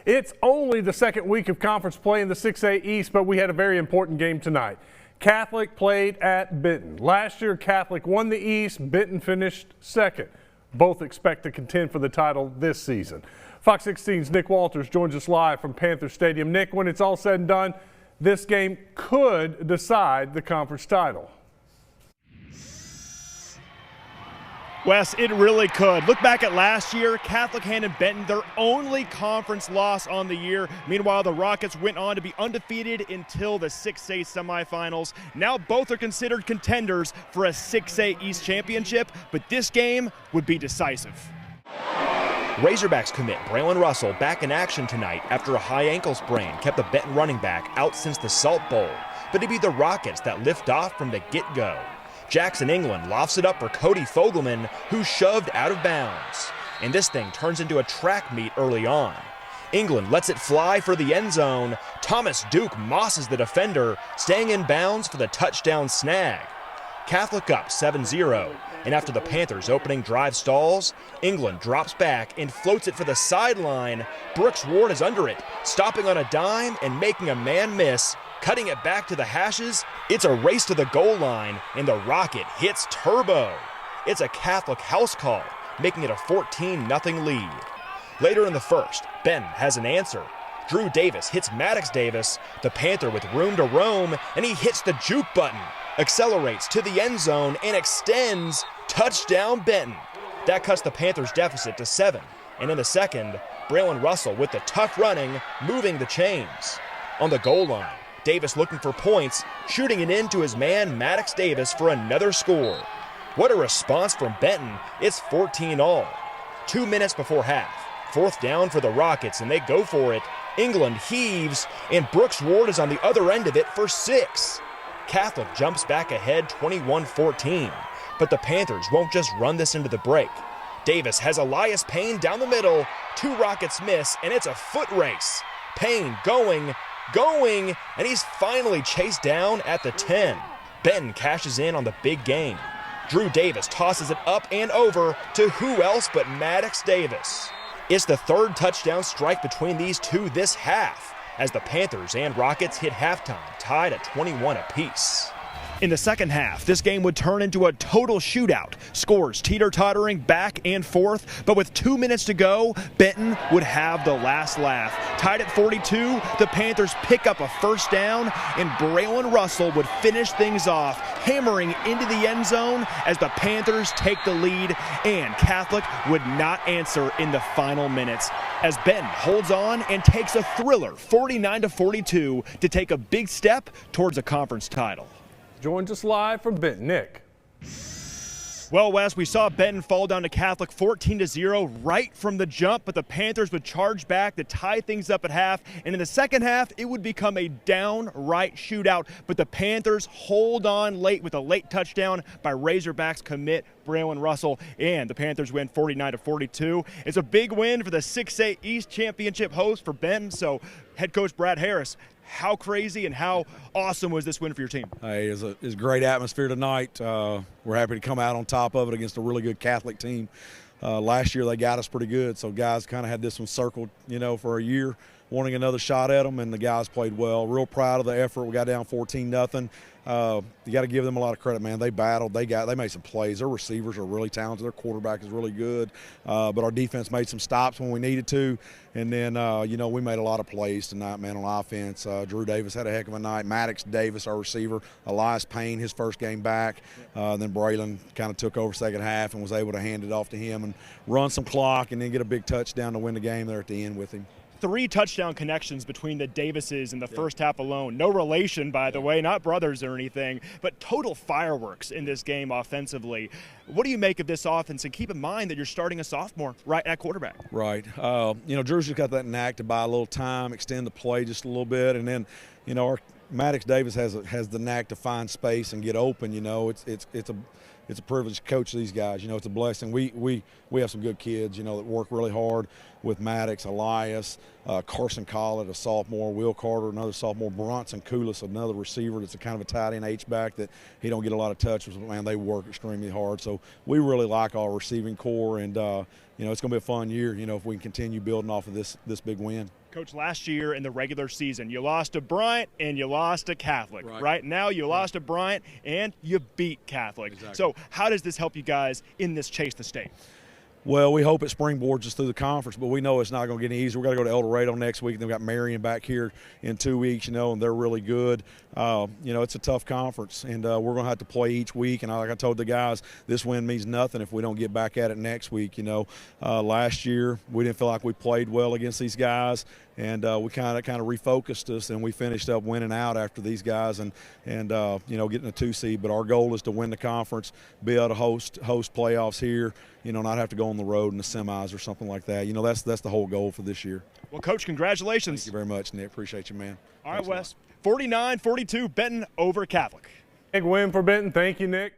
It's only the second week of conference play in the 6A East, but we had a very important game tonight. Catholic played at Benton. Last year, Catholic won the East. Benton finished second. Both expect to contend for the title this season. Fox 16's Nick Walters joins us live from Panther Stadium. Nick, when it's all said and done, this game could decide the conference title. Wes, it really could. Look back at last year, Catholic handed Benton their only conference loss on the year. Meanwhile, the Rockets went on to be undefeated until the 6A semifinals. Now both are considered contenders for a 6A East championship, but this game would be decisive. Razorbacks commit Braylen Russell back in action tonight after a high ankle sprain kept the Benton running back out since the Salt Bowl. But it'd be the Rockets that lift off from the get-go. Jackson England lofts it up for Cody Fogelman, who's shoved out of bounds. And this thing turns into a track meet early on. England lets it fly for the end zone. Thomas Duke mosses the defender, staying in bounds for the touchdown snag. Catholic up 7-0, and after the Panthers' opening drive stalls, England drops back and floats it for the sideline. Brooks Ward is under it, stopping on a dime and making a man miss. Cutting it back to the hashes, it's a race to the goal line, and the Rocket hits turbo. It's a Catholic house call, making it a 14-0 lead. Later in the first, Benton has an answer. Drew Davis hits Maddox Davis, the Panther with room to roam, and he hits the juke button, accelerates to the end zone, and extends. Touchdown Benton. That cuts the Panthers' deficit to 7. And in the second, Braylen Russell with the tough running, moving the chains. On the goal line, Davis looking for points, shooting it into his man Maddox Davis for another score. What a response from Benton. It's 14-all. 2 minutes before half. Fourth down for the Rockets, and they go for it. England heaves, and Brooks Ward is on the other end of it for 6. Catholic jumps back ahead 21-14, but the Panthers won't just run this into the break. Davis has Elias Payne down the middle. 2 Rockets miss, and it's a foot race. Payne going, and he's finally chased down at the 10. Benton cashes in on the big game. Drew Davis tosses it up and over to who else but Maddox Davis. It's the third touchdown strike between these two this half, as the Panthers and Rockets hit halftime, tied at 21 apiece. In the second half, this game would turn into a total shootout. Scores teeter-tottering back and forth, but with 2 minutes to go, Benton would have the last laugh. Tied at 42, the Panthers pick up a first down, and Braylen Russell would finish things off, hammering into the end zone as the Panthers take the lead, and Catholic would not answer in the final minutes, as Benton holds on and takes a thriller 49-42 to take a big step towards a conference title. Joins us live from Benton, Nick. Well, Wes, we saw Benton fall down to Catholic 14-0 right from the jump, but the Panthers would charge back to tie things up at half, and in the second half, it would become a downright shootout, but the Panthers hold on late with a late touchdown by Razorbacks commit Braylen Russell, and the Panthers win 49-42. It's a big win for the 6A East Championship host for Benton, so head coach Brad Harris, how crazy and how awesome was this win for your team? Hey, it's a great atmosphere tonight. We're happy to come out on top of it against a really good Catholic team. Last year they got us pretty good, so guys kind of had this one circled, for a year, wanting another shot at them, and the guys played well. Real proud of the effort. We got down 14-0. You got to give them a lot of credit, man. They battled. They made some plays. Their receivers are really talented. Their quarterback is really good. But our defense made some stops when we needed to. And then, we made a lot of plays tonight, man, on offense. Drew Davis had a heck of a night. Maddox Davis, our receiver. Elias Payne, his first game back. Then Braylen kind of took over second half and was able to hand it off to him and run some clock and then get a big touchdown to win the game there at the end with him. 3 touchdown connections between the Davises in the first half alone. No relation, by the way, not brothers or anything, but total fireworks in this game offensively. What do you make of this offense? And keep in mind that you're starting a sophomore right at quarterback. Right. Drew's just got that knack to buy a little time, extend the play just a little bit, and then, our Maddox Davis has the knack to find space and get open. It's it's a privilege to coach these guys. You know, it's a blessing. We have some good kids, you know, that work really hard with Maddox, Elias, Carson Collett, a sophomore, Will Carter, another sophomore, Bronson Koulis, another receiver that's a kind of a tight end H-back that he don't get a lot of touches, but man, they work extremely hard. So we really like our receiving core, and you know, it's going to be a fun year, you know, if we can continue building off of this big win. Coach, last year in the regular season, you lost to Bryant and you lost to Catholic. Right now, you lost to Bryant and you beat Catholic. Exactly. So how does this help you guys in this chase to state? Well, we hope it springboards us through the conference, but we know it's not going to get any easier. We've got to go to El Dorado next week, and then we've got Marion back here in 2 weeks, you know, and they're really good. You know, it's a tough conference, and we're going to have to play each week. And like I told the guys, this win means nothing if we don't get back at it next week, you know. Last year, we didn't feel like we played well against these guys, and we kind of refocused us, and we finished up winning out after these guys and you know, getting a 2 seed. But our goal is to win the conference, be able to host playoffs here, you know, not have to go on the road in the semis or something like that. You know, that's the whole goal for this year. Well, Coach, congratulations. Thank you very much, Nick. Appreciate you, man. All right, Wes. 49-42, Benton over Catholic. Big win for Benton. Thank you, Nick.